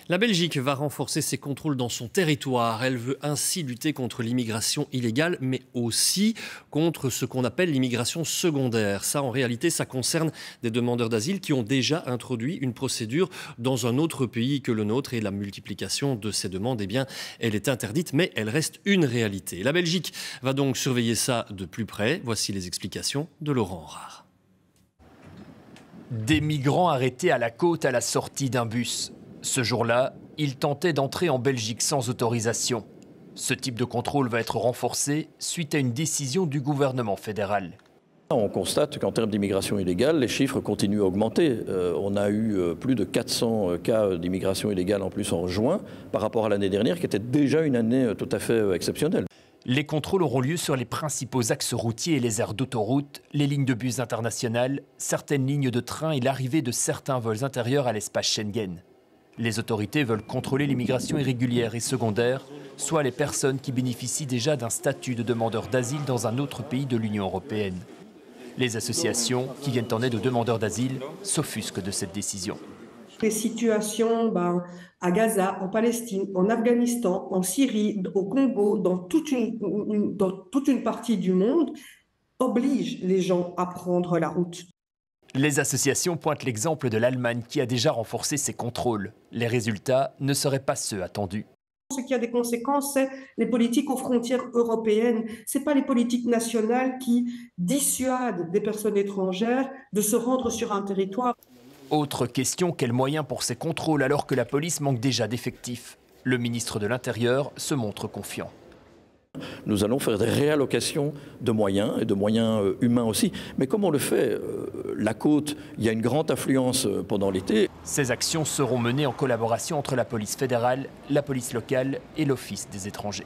La Belgique va renforcer ses contrôles dans son territoire. Elle veut ainsi lutter contre l'immigration illégale, mais aussi contre ce qu'on appelle l'immigration secondaire. Ça, en réalité, ça concerne des demandeurs d'asile qui ont déjà introduit une procédure dans un autre pays que le nôtre. Et la multiplication de ces demandes, eh bien, elle est interdite, mais elle reste une réalité. La Belgique va donc surveiller ça de plus près. Voici les explications de Laurent Rare. Des migrants arrêtés à la côte à la sortie d'un bus. Ce jour-là, ils tentaient d'entrer en Belgique sans autorisation. Ce type de contrôle va être renforcé suite à une décision du gouvernement fédéral. On constate qu'en termes d'immigration illégale, les chiffres continuent à augmenter. On a eu plus de 400 cas d'immigration illégale en plus en juin par rapport à l'année dernière, qui était déjà une année tout à fait exceptionnelle. Les contrôles auront lieu sur les principaux axes routiers et les aires d'autoroute, les lignes de bus internationales, certaines lignes de train et l'arrivée de certains vols intérieurs à l'espace Schengen. Les autorités veulent contrôler l'immigration irrégulière et secondaire, soit les personnes qui bénéficient déjà d'un statut de demandeur d'asile dans un autre pays de l'Union européenne. Les associations qui viennent en aide aux demandeurs d'asile s'offusquent de cette décision. Les situations à Gaza, en Palestine, en Afghanistan, en Syrie, au Congo, dans toute une partie du monde, obligent les gens à prendre la route. Les associations pointent l'exemple de l'Allemagne qui a déjà renforcé ses contrôles. Les résultats ne seraient pas ceux attendus. Ce qui a des conséquences, c'est les politiques aux frontières européennes. Ce n'est pas les politiques nationales qui dissuadent des personnes étrangères de se rendre sur un territoire. Autre question, quels moyens pour ces contrôles alors que la police manque déjà d'effectifs? Le ministre de l'Intérieur se montre confiant. Nous allons faire des réallocations de moyens et de moyens humains aussi. Mais comme on le fait, la côte, il y a une grande affluence pendant l'été. Ces actions seront menées en collaboration entre la police fédérale, la police locale et l'Office des étrangers.